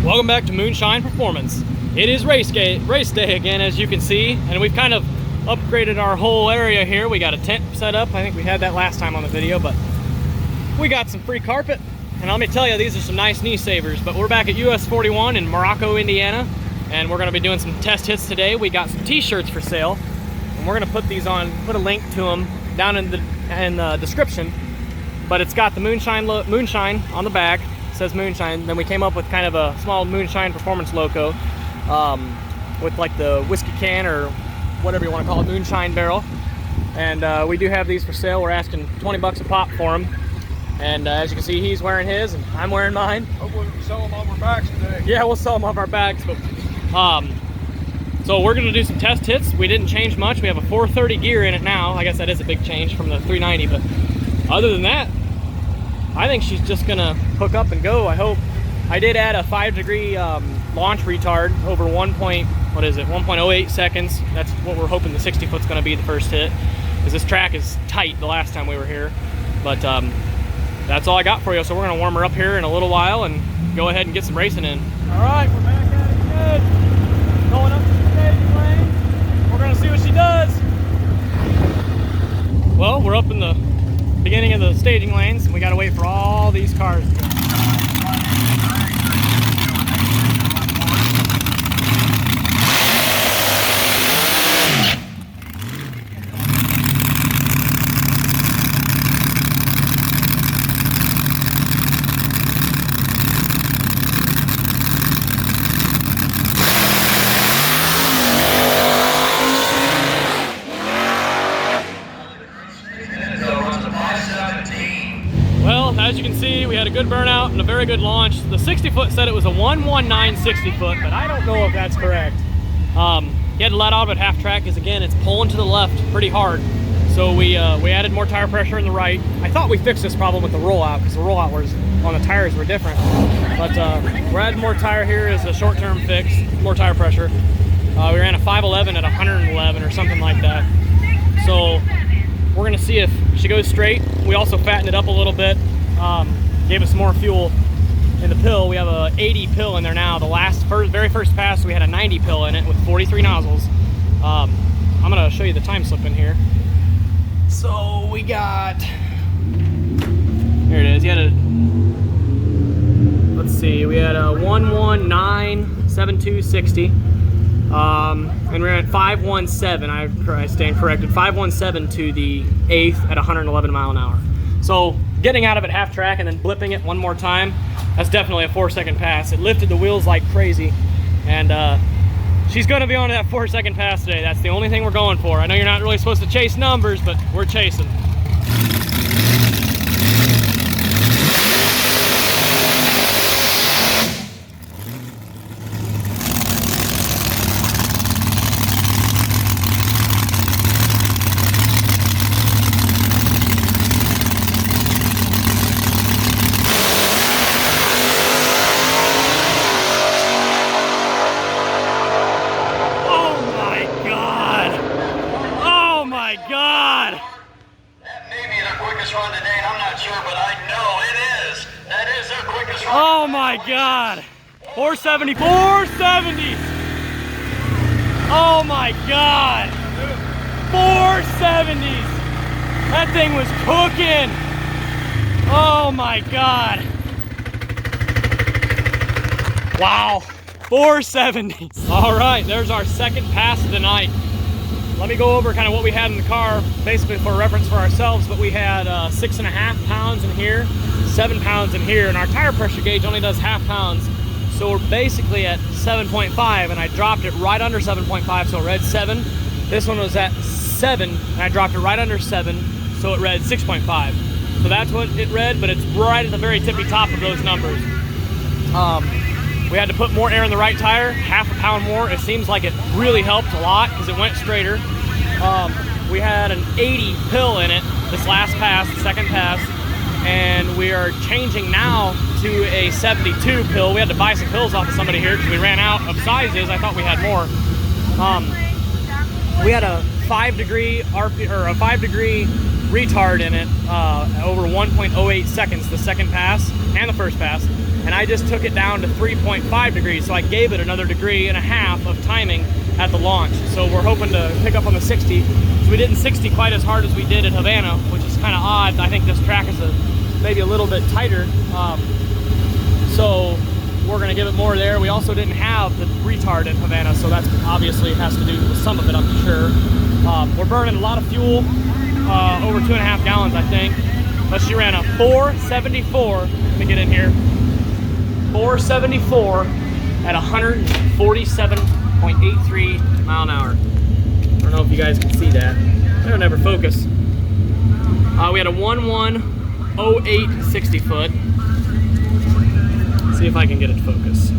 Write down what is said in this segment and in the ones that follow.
Welcome back to Moonshine Performance. It is race day again, as you can see, and we've kind of upgraded our whole area here. We got a tent set up. I think we had that last time on the video, but we got some free carpet. And let me tell you, these are some nice knee savers. But we're back at US 41 in Morocco, Indiana, and we're gonna be doing some test hits today. We got some t-shirts for sale, and we're gonna put these on, put a link to them down in the description. But it's got the Moonshine on the back. It says Moonshine. Then we came up with kind of a small Moonshine Performance logo with like the whiskey can or whatever you want to call it, Moonshine barrel. And we do have these for sale. We're asking 20 bucks a pop for them. And as you can see, he's wearing his and I'm wearing mine. Hopefully we'll sell them off our backs today. Yeah, we'll sell them off our backs. But, so we're gonna do some test hits. We didn't change much. We have a 430 gear in it now. I guess that is a big change from the 390, but other than that, I think she's just gonna hook up and go, I hope. I did add a 5-degree launch retard over 1.08 seconds. That's what we're hoping the 60 foot's gonna be the first hit, because this track is tight the last time we were here. But that's all I got for you. So we're gonna warm her up here in a little while and go ahead and get some racing in. All right, we're back at it again. Going up to the staging lane. We're gonna see what she does. Well, we're up in the beginning of the staging lanes, and we gotta wait for all these cars to go. As you can see, we had a good burnout and a very good launch. The 60 foot said it was a 119 60 foot, but I don't know if that's correct. He had to let out at half track because, again, it's pulling to the left pretty hard. So we added more tire pressure in the right. I thought we fixed this problem with the rollout, because the rollout was on the tires were different. But we're adding more tire here as a short-term fix, more tire pressure. We ran a 511 at 111 or something like that. So we're gonna see if she goes straight. We also fattened it up a little bit. Gave us more fuel in the pill. We have a 80 pill in there now. The very first pass, we had a 90 pill in it with 43 nozzles. I'm gonna show you the time slip in here. So we got, here it is. Let's see, we had a 119.7260. And we're at 517. I stand corrected. 517 to the 8th at 111 mile an hour. So getting out of it half track and then blipping it one more time, that's definitely a 4-second pass. It lifted the wheels like crazy, and she's going to be on that 4-second pass today. That's the only thing we're going for. I know you're not really supposed to chase numbers, but we're chasing. God! That may be their quickest run today, and I'm not sure, but I know it is. That is their quickest run. Oh my God! 470, 470! Oh my God! 470s! That thing was cooking! Oh my God! Wow! 470s! All right, there's our second pass of the night. Let me go over kind of what we had in the car, basically for reference for ourselves, but we had 6.5 pounds in here, 7 pounds in here, and our tire pressure gauge only does half pounds. So we're basically at 7.5, and I dropped it right under 7.5, so it read 7. This one was at 7, and I dropped it right under 7, so it read 6.5. So that's what it read, but it's right at the very tippy top of those numbers. We had to put more air in the right tire, half a pound more. It seems like it really helped a lot because it went straighter. We had an 80 pill in it this last pass, the second pass, and we are changing now to a 72 pill. We had to buy some pills off of somebody here because we ran out of sizes. I thought we had more. We had a 5-degree retard in it, over 1.08 seconds, the second pass and the first pass. and I just took it down to 3.5 degrees, so I gave it another 1.5 degrees of timing at the launch. So we're hoping to pick up on the 60. So we didn't 60 quite as hard as we did at Havana, which is kind of odd. I think this track is maybe a little bit tighter. So we're gonna give it more there. We also didn't have the retard in Havana, so that's obviously has to do with some of it, I'm sure. We're burning a lot of fuel, over 2.5 gallons, I think. But she ran a 474, let me get in here, 474 at 147.83 mile an hour. I don't know if you guys can see that. It'll never focus. We had a 1108 60 foot. See if I can get it to focus.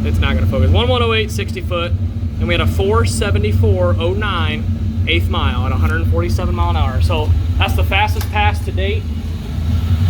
It's not gonna focus. 1108 60 foot, and we had a 474.09 eighth mile at 147 mile an hour. So that's the fastest pass to date.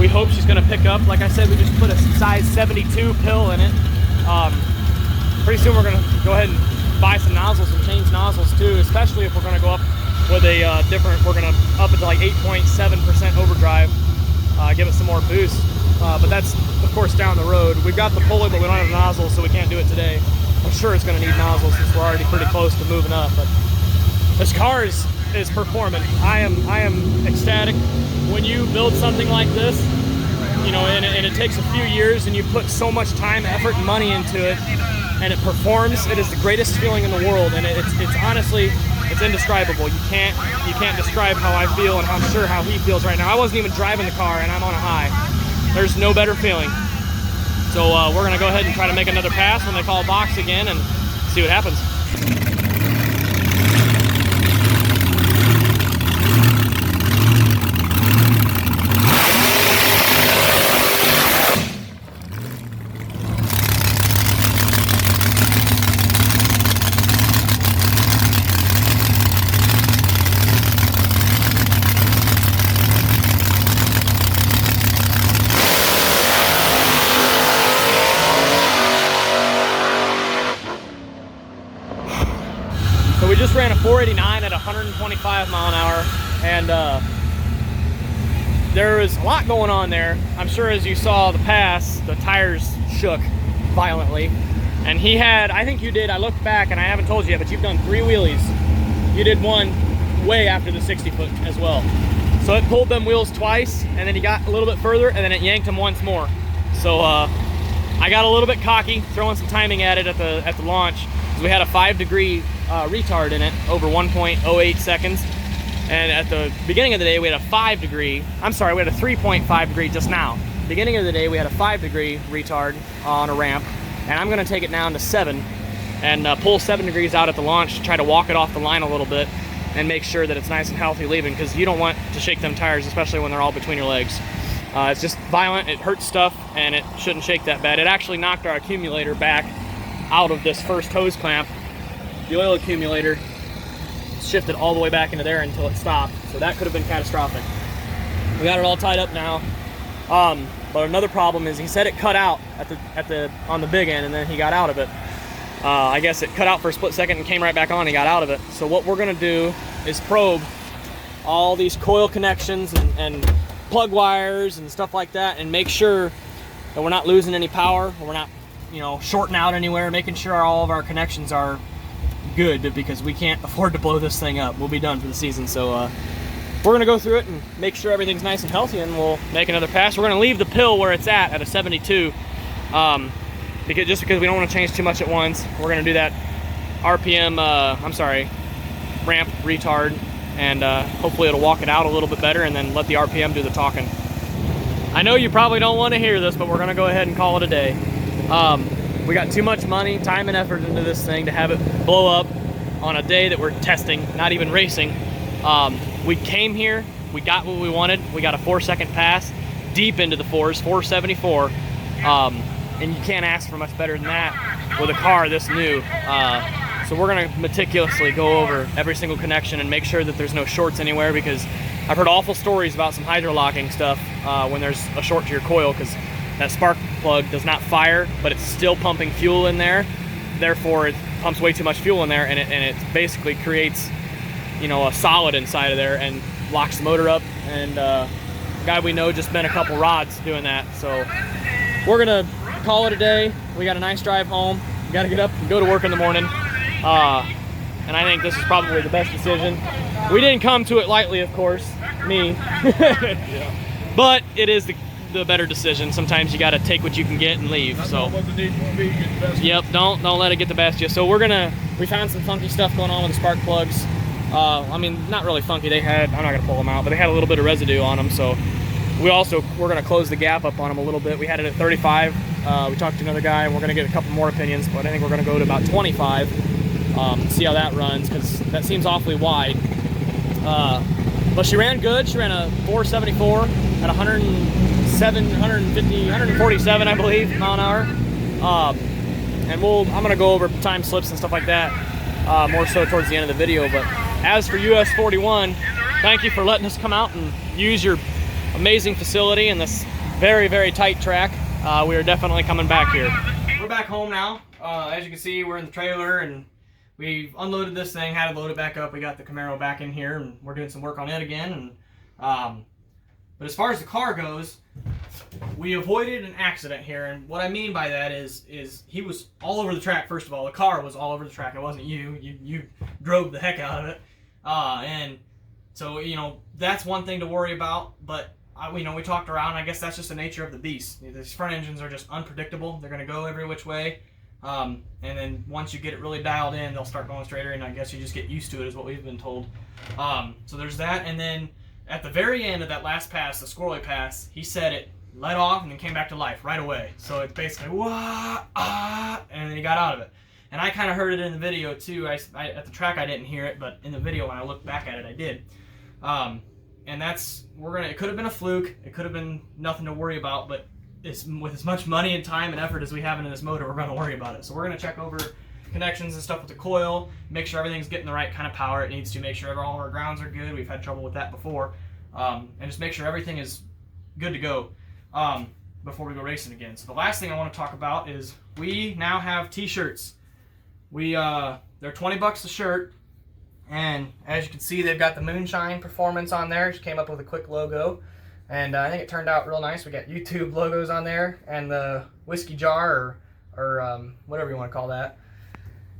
We hope she's gonna pick up. Like I said, we just put a size 72 pill in it. Pretty soon we're gonna go ahead and buy some nozzles and change nozzles too, especially if we're gonna go up with a we're gonna up it to like 8.7% overdrive, give it some more boost. But that's, of course, down the road. We've got the pulley, but we don't have nozzles, so we can't do it today. I'm sure it's going to need nozzles since we're already pretty close to moving up. But this car is performing. I am ecstatic. When you build something like this, you know, and it takes a few years, and you put so much time, effort, and money into it, and it performs, it is the greatest feeling in the world. And it's honestly, it's indescribable. You can't describe how I feel, and I'm sure how he feels right now. I wasn't even driving the car, and I'm on a high. There's no better feeling. So we're gonna go ahead and try to make another pass when they call box again and see what happens. We just ran a 489 at 125 mile an hour, and there was a lot going on there. I'm sure as you saw the pass, the tires shook violently. And he had, I think you did, I looked back and I haven't told you yet, but you've done 3 wheelies. You did one way after the 60 foot as well. So it pulled them wheels twice, and then he got a little bit further, and then it yanked them once more. So I got a little bit cocky, throwing some timing at it at the launch. We had a 5 degree retard in it over 1.08 seconds, and at the beginning of the day we had a 5 degree, I'm sorry, we had a 3.5 degree just now. Beginning of the day we had a 5 degree retard on a ramp, and I'm gonna take it down to 7 and pull 7 degrees out at the launch to try to walk it off the line a little bit and make sure that it's nice and healthy leaving, because you don't want to shake them tires, especially when they're all between your legs. It's just violent, it hurts stuff, and it shouldn't shake that bad. It actually knocked our accumulator back out of this first hose clamp. The oil accumulator shifted all the way back into there until it stopped, so that could have been catastrophic. We got it all tied up now, but another problem is he said it cut out on the big end, and then he got out of it. I guess it cut out for a split second and came right back on, and he got out of it. So what we're gonna do is probe all these coil connections and plug wires and stuff like that, and make sure that we're not losing any power, or we're not, you know, shorting out anywhere, making sure all of our connections are good, because we can't afford to blow this thing up. We'll be done for the season. So we're gonna go through it and make sure everything's nice and healthy, and we'll make another pass. We're gonna leave the pill where it's at a 72, because we don't want to change too much at once. We're gonna do that RPM, ramp retard, and hopefully it'll walk it out a little bit better, and then let the RPM do the talking. I know you probably don't want to hear this, but we're gonna go ahead and call it a day. We got too much money, time, and effort into this thing to have it blow up on a day that we're testing, not even racing. We came here, we got what we wanted. We got a 4-second pass deep into the 4s, 474, and you can't ask for much better than that with a car this new. So we're gonna meticulously go over every single connection and make sure that there's no shorts anywhere, because I've heard awful stories about some hydrolocking stuff when there's a short to your coil, because that spark plug does not fire, but it's still pumping fuel in there. Therefore, it pumps way too much fuel in there, and it basically creates, you know, a solid inside of there and locks the motor up, and guy we know just bent a couple rods doing that. So we're gonna call it a day. We got a nice drive home. We gotta get up and go to work in the morning. And I think this is probably the best decision. We didn't come to it lightly, of course, me. Yeah. But it is the better decision. Sometimes you gotta take what you can get and leave. So yep, don't let it get the best of you. So we found some funky stuff going on with the spark plugs. I mean, not really funky. I'm not gonna pull them out, but they had a little bit of residue on them. So we're gonna close the gap up on them a little bit. We had it at 35. We talked to another guy, and we're gonna get a couple more opinions, but I think we're gonna go to about 25. See how that runs, because that seems awfully wide. But she ran good. She ran a 474 at 147, I believe, mile an hour. And I'm gonna go over time slips and stuff like that more so towards the end of the video. But as for US 41, thank you for letting us come out and use your amazing facility in this very, very tight track. We are definitely coming back here. We're back home now. As you can see, we're in the trailer, and we've unloaded this thing, had to load it back up. We got the Camaro back in here, and we're doing some work on it again. And but as far as the car goes, we avoided an accident here, and what I mean by that is he was all over the track. First of all, the car was all over the track. It wasn't you. You drove the heck out of it, and so that's one thing to worry about. But we talked around. I guess that's just the nature of the beast. These front engines are just unpredictable. They're going to go every which way. And then once you get it really dialed in, they'll start going straighter, and I guess you just get used to it, is what we've been told. So there's that, and then at the very end of that last pass, the Squirrely Pass, he said it let off and then came back to life right away. So it's basically wah, ah, and then he got out of it. And I kind of heard it in the video too. I at the track I didn't hear it, but in the video when I looked back at it, I did. And it could have been a fluke. It could have been nothing to worry about, but with as much money and time and effort as we have into this motor, we're going to worry about it. So we're going to check over connections and stuff with the coil, make sure everything's getting the right kind of power it needs to, make sure all our grounds are good. We've had trouble with that before. And just make sure everything is good to go before we go racing again. So the last thing I want to talk about is we now have t-shirts. They're $20 a shirt, and as you can see, they've got the Moonshine Performance on there. She came up with a quick logo, and I think it turned out real nice. We got YouTube logos on there, and the whiskey jar, or whatever you want to call that,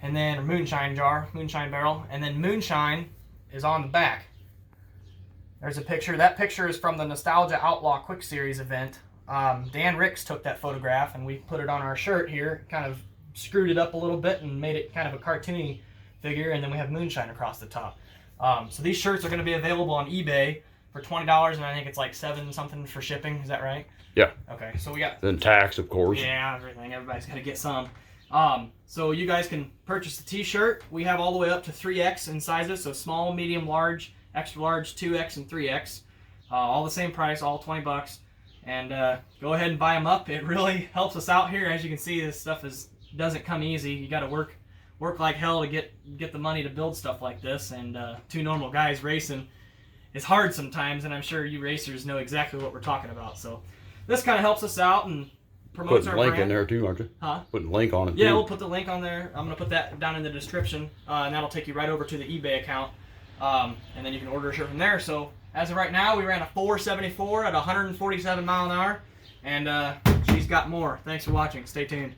and then a moonshine jar, moonshine barrel, and then Moonshine is on the back. There's a picture. That picture is from the Nostalgia Outlaw Quick Series event. Dan Ricks took that photograph, and we put it on our shirt here, kind of screwed it up a little bit and made it kind of a cartoony figure, and then we have Moonshine across the top. So these shirts are going to be available on eBay for $20, and I think it's like $7 something for shipping. Is that right? Yeah. Okay, so we got... Then tax, of course. Yeah, everything. Everybody's got to get some. So you guys can purchase the t-shirt. We have all the way up to 3X in sizes, so small, medium, large, extra large, 2X, and 3X. All the same price, all $20. And go ahead and buy them up. It really helps us out here. As you can see, this stuff doesn't come easy. You got to work like hell to get the money to build stuff like this. And two normal guys racing is hard sometimes, and I'm sure you racers know exactly what we're talking about. So this kind of helps us out and promotes our brand. Putting a link in there too, aren't you? Huh? Putting a link on it too. Yeah, we'll put the link on there. I'm going to put that down in the description, and that'll take you right over to the eBay account. And then you can order a shirt from there. So as of right now, we ran a 474 at 147 mile an hour, and she's got more. Thanks for watching. Stay tuned.